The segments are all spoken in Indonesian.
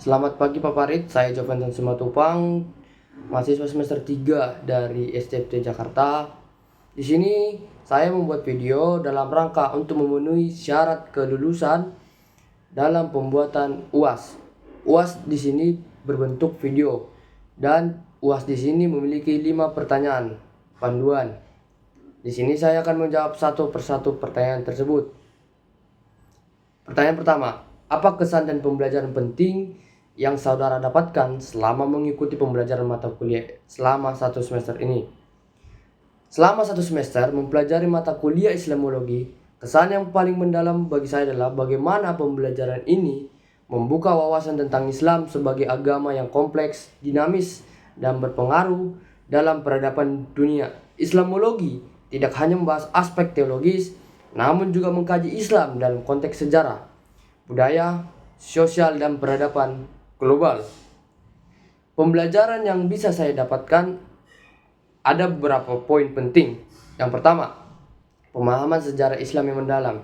Selamat pagi Pak Farid, saya Jovantan Simatupang, mahasiswa semester 3 dari STFT Jakarta. Di sini saya membuat video dalam rangka untuk memenuhi syarat kelulusan dalam pembuatan UAS. UAS di sini berbentuk video dan UAS di sini memiliki 5 pertanyaan panduan. Di sini saya akan menjawab satu persatu pertanyaan tersebut. Pertanyaan pertama, apa kesan dan pembelajaran penting yang saudara dapatkan selama mengikuti pembelajaran mata kuliah selama 1 semester ini? Selama 1 semester mempelajari mata kuliah Islamologi, kesan yang paling mendalam bagi saya adalah bagaimana pembelajaran ini membuka wawasan tentang Islam sebagai agama yang kompleks, dinamis, dan berpengaruh dalam peradaban dunia. Islamologi tidak hanya membahas aspek teologis, namun juga mengkaji Islam dalam konteks sejarah, budaya, sosial, dan peradaban global. Pembelajaran yang bisa saya dapatkan ada beberapa poin penting. Yang pertama, pemahaman sejarah Islam yang mendalam.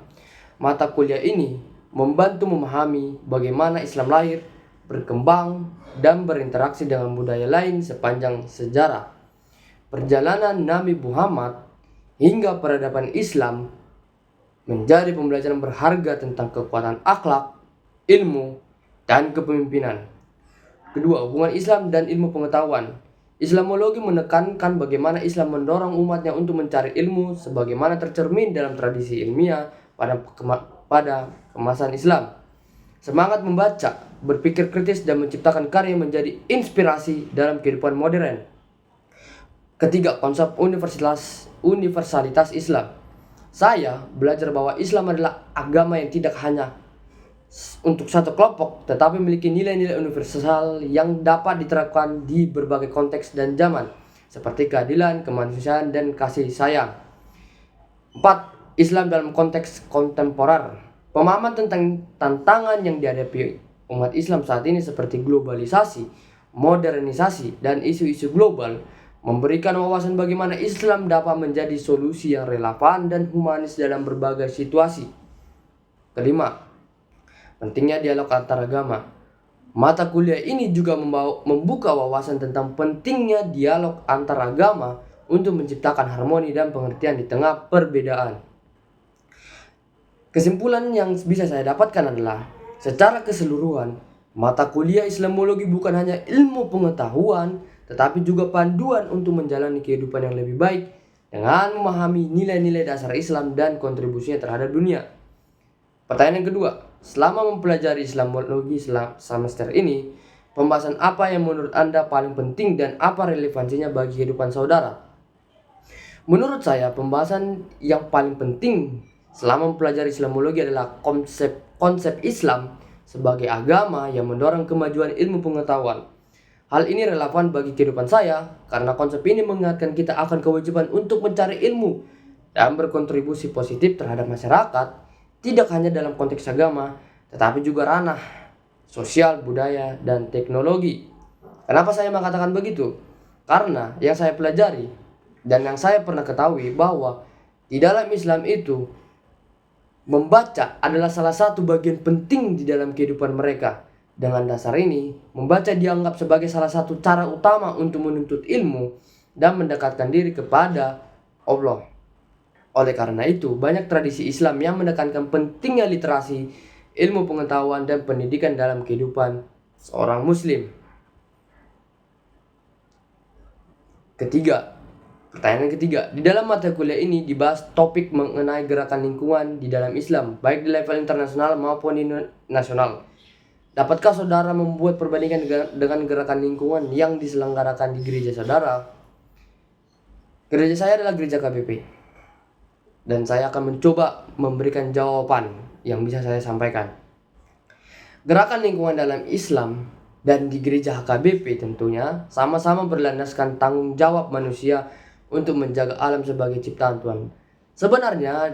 Mata kuliah ini membantu memahami bagaimana Islam lahir, berkembang, dan berinteraksi dengan budaya lain sepanjang sejarah. Perjalanan Nabi Muhammad hingga peradaban Islam menjadi pembelajaran berharga tentang kekuatan akhlak, ilmu, dan kepemimpinan. Kedua, hubungan Islam dan ilmu pengetahuan. Islamologi menekankan bagaimana Islam mendorong umatnya untuk mencari ilmu sebagaimana tercermin dalam tradisi ilmiah pada kemasan Islam. Semangat membaca, berpikir kritis, dan menciptakan karya menjadi inspirasi dalam kehidupan modern. Ketiga, konsep universalitas Islam. Saya belajar bahwa Islam adalah agama yang tidak hanya untuk satu kelompok, tetapi memiliki nilai-nilai universal yang dapat diterapkan di berbagai konteks dan zaman, seperti keadilan, kemanusiaan, dan kasih sayang. 4. Islam dalam konteks kontemporer. Pemahaman tentang tantangan yang dihadapi umat Islam saat ini seperti globalisasi, modernisasi, dan isu-isu global memberikan wawasan bagaimana Islam dapat menjadi solusi yang relevan dan humanis dalam berbagai situasi. Kelima, pentingnya dialog antaragama. Mata kuliah ini juga membuka wawasan tentang pentingnya dialog antaragama untuk menciptakan harmoni dan pengertian di tengah perbedaan. Kesimpulan yang bisa saya dapatkan adalah, secara keseluruhan, mata kuliah Islamologi bukan hanya ilmu pengetahuan, tetapi juga panduan untuk menjalani kehidupan yang lebih baik dengan memahami nilai-nilai dasar Islam dan kontribusinya terhadap dunia. Pertanyaan yang kedua, selama mempelajari Islamologi selama semester ini, pembahasan apa yang menurut Anda paling penting dan apa relevansinya bagi kehidupan saudara? Menurut saya, pembahasan yang paling penting selama mempelajari Islamologi adalah konsep Islam sebagai agama yang mendorong kemajuan ilmu pengetahuan. Hal ini relevan bagi kehidupan saya karena konsep ini mengingatkan kita akan kewajiban untuk mencari ilmu dan berkontribusi positif terhadap masyarakat, tidak hanya dalam konteks agama, tetapi juga ranah sosial, budaya, dan teknologi. Kenapa saya mengatakan begitu? Karena yang saya pelajari dan yang saya pernah ketahui bahwa di dalam Islam itu membaca adalah salah satu bagian penting di dalam kehidupan mereka. Dengan dasar ini, membaca dianggap sebagai salah satu cara utama untuk menuntut ilmu dan mendekatkan diri kepada Allah. Oleh karena itu, banyak tradisi Islam yang menekankan pentingnya literasi, ilmu pengetahuan, dan pendidikan dalam kehidupan seorang Muslim. Pertanyaan ketiga, di dalam mata kuliah ini dibahas topik mengenai gerakan lingkungan di dalam Islam, baik di level internasional maupun di nasional. Dapatkah saudara membuat perbandingan dengan gerakan lingkungan yang diselenggarakan di gereja saudara? Gereja saya adalah gereja KBP, dan saya akan mencoba memberikan jawaban yang bisa saya sampaikan. Gerakan lingkungan dalam Islam dan di gereja HKBP tentunya sama-sama berlandaskan tanggung jawab manusia untuk menjaga alam sebagai ciptaan Tuhan. Sebenarnya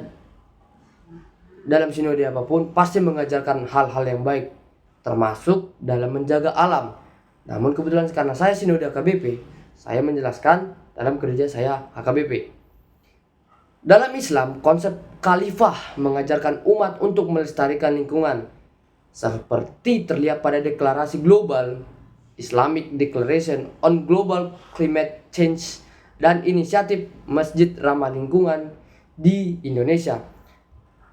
dalam sinode apapun pasti mengajarkan hal-hal yang baik, termasuk dalam menjaga alam. Namun kebetulan karena saya sinode HKBP, saya menjelaskan dalam gereja saya HKBP. Dalam Islam, konsep khalifah mengajarkan umat untuk melestarikan lingkungan. seperti terlihat pada deklarasi global, Islamic Declaration on Global Climate Change, dan inisiatif Masjid Ramah Lingkungan di Indonesia.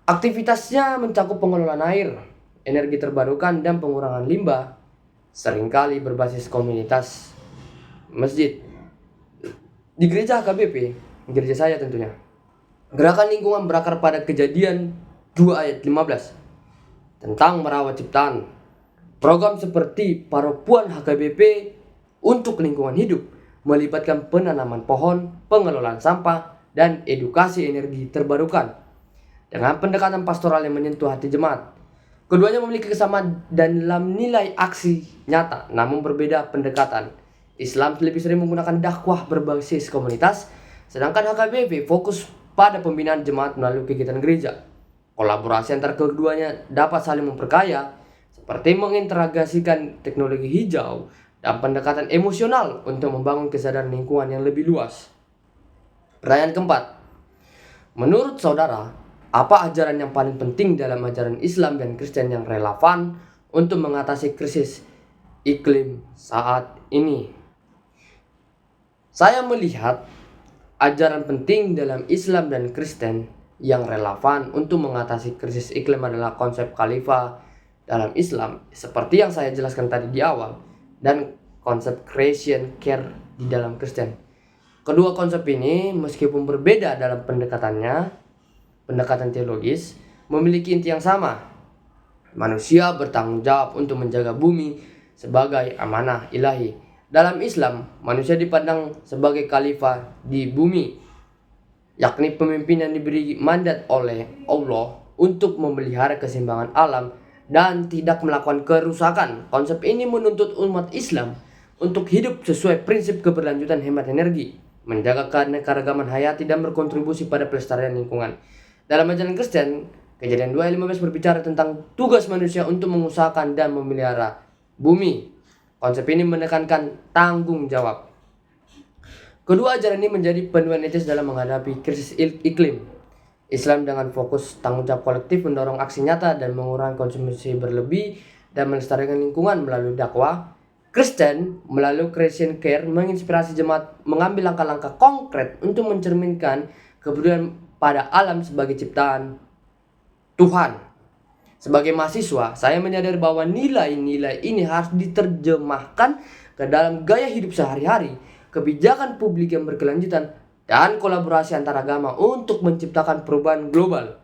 Aktivitasnya mencakup pengelolaan air, energi terbarukan, dan pengurangan limbah, seringkali berbasis komunitas masjid. Di gereja HKBP, gereja saya tentunya, gerakan lingkungan berakar pada Kejadian 2 ayat 15 tentang merawat ciptaan. Program seperti Paropuan HKBP untuk lingkungan hidup melibatkan penanaman pohon, pengelolaan sampah, dan edukasi energi terbarukan dengan pendekatan pastoral yang menyentuh hati jemaat. Keduanya memiliki kesamaan dalam nilai aksi nyata, namun berbeda pendekatan. Islam lebih sering menggunakan dakwah berbasis komunitas, sedangkan HKBP fokus pada pembinaan jemaat melalui kegiatan gereja. Kolaborasi antara keduanya dapat saling memperkaya, seperti mengintegrasikan teknologi hijau dan pendekatan emosional untuk membangun kesadaran lingkungan yang lebih luas. Pertanyaan keempat, menurut saudara, apa ajaran yang paling penting dalam ajaran Islam dan Kristen yang relevan untuk mengatasi krisis iklim saat ini? Saya melihat ajaran penting dalam Islam dan Kristen yang relevan untuk mengatasi krisis iklim adalah konsep khalifah dalam Islam, seperti yang saya jelaskan tadi di awal, dan konsep creation care di dalam Kristen. Kedua konsep ini, meskipun berbeda dalam pendekatan teologis, memiliki inti yang sama. Manusia bertanggung jawab untuk menjaga bumi sebagai amanah ilahi. Dalam Islam, manusia dipandang sebagai khalifah di bumi, yakni pemimpin yang diberi mandat oleh Allah untuk memelihara keseimbangan alam dan tidak melakukan kerusakan. Konsep ini menuntut umat Islam untuk hidup sesuai prinsip keberlanjutan, hemat energi, menjaga keanekaragaman hayati, dan berkontribusi pada pelestarian lingkungan. Dalam ajaran Kristen, Kejadian 2 ayat 15 berbicara tentang tugas manusia untuk mengusahakan dan memelihara bumi. Konsep ini menekankan tanggung jawab. Kedua ajaran ini menjadi panduan etis dalam menghadapi krisis iklim. Islam dengan fokus tanggung jawab kolektif mendorong aksi nyata dan mengurangi konsumsi berlebih dan melestarikan lingkungan melalui dakwah. Kristen melalui creation care menginspirasi jemaat mengambil langkah-langkah konkret untuk mencerminkan kepedulian pada alam sebagai ciptaan Tuhan. Sebagai mahasiswa, saya menyadari bahwa nilai-nilai ini harus diterjemahkan ke dalam gaya hidup sehari-hari, kebijakan publik yang berkelanjutan, dan kolaborasi antar agama untuk menciptakan perubahan global.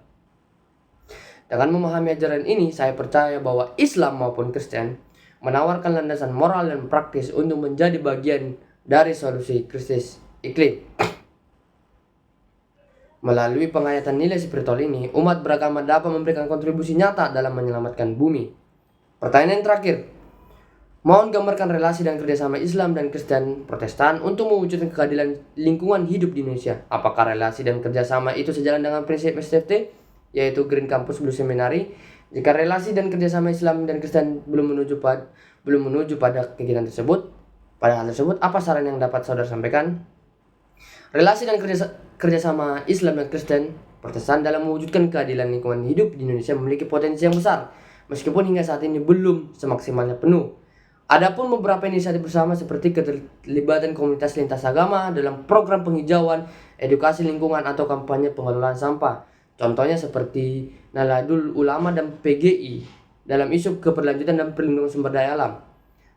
Dengan memahami ajaran ini, saya percaya bahwa Islam maupun Kristen menawarkan landasan moral dan praktis untuk menjadi bagian dari solusi krisis iklim. Melalui penghayatan nilai spiritual ini, umat beragama dapat memberikan kontribusi nyata dalam menyelamatkan bumi. Pertanyaan yang terakhir, mohon gambarkan relasi dan kerjasama Islam dan Kristen Protestan untuk mewujudkan keadilan lingkungan hidup di Indonesia. Apakah relasi dan kerjasama itu sejalan dengan prinsip STFT, yaitu Green Campus Blue Seminary? Jika relasi dan kerjasama Islam dan Kristen belum menuju pada kegiatan tersebut, pada hal tersebut, apa saran yang dapat saudara sampaikan? Relasi dan kerjasama Islam dan Kristen Protestan dalam mewujudkan keadilan lingkungan hidup di Indonesia memiliki potensi yang besar, meskipun hingga saat ini belum semaksimalnya penuh. Adapun beberapa inisiatif bersama seperti keterlibatan komunitas lintas agama dalam program penghijauan, edukasi lingkungan, atau kampanye pengelolaan sampah. Contohnya seperti Nahdlatul Ulama dan PGI dalam isu keberlanjutan dan perlindungan sumber daya alam.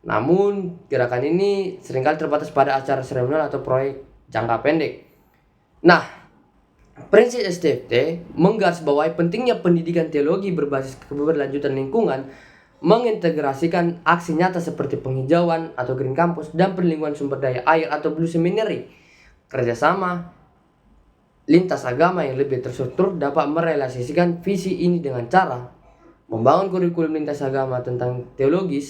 Namun, gerakan ini seringkali terbatas pada acara seremonial atau proyek jangka pendek. Nah, prinsip STFT menggarisbawahi pentingnya pendidikan teologi berbasis keberlanjutan lingkungan, mengintegrasikan aksi nyata seperti penghijauan atau Green Campus dan perlindungan sumber daya air atau Blue Seminary. Kerjasama lintas agama yang lebih terstruktur dapat merealisasikan visi ini dengan cara membangun kurikulum lintas agama tentang ekologi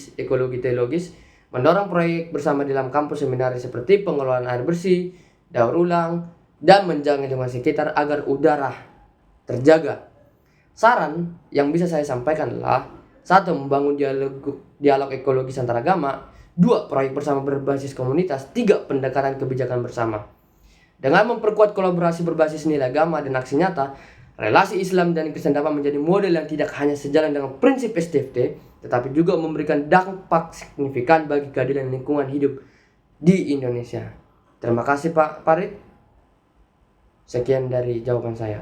teologis, mendorong proyek bersama dalam kampus seminari seperti pengelolaan air bersih, daur ulang, dan menjaga lingkungan sekitar agar udara terjaga. Saran yang bisa saya sampaikan adalah: 1. Membangun dialog ekologis antar agama. 2. Proyek bersama berbasis komunitas. 3. Pendekatan kebijakan bersama. Dengan memperkuat kolaborasi berbasis nilai agama dan aksi nyata, Relasi Islam dan Kristen dapat menjadi model yang tidak hanya sejalan dengan prinsip STFT, tetapi juga memberikan dampak signifikan bagi keadilan lingkungan hidup di Indonesia. Terima kasih Pak Farid. Sekian dari jawaban saya.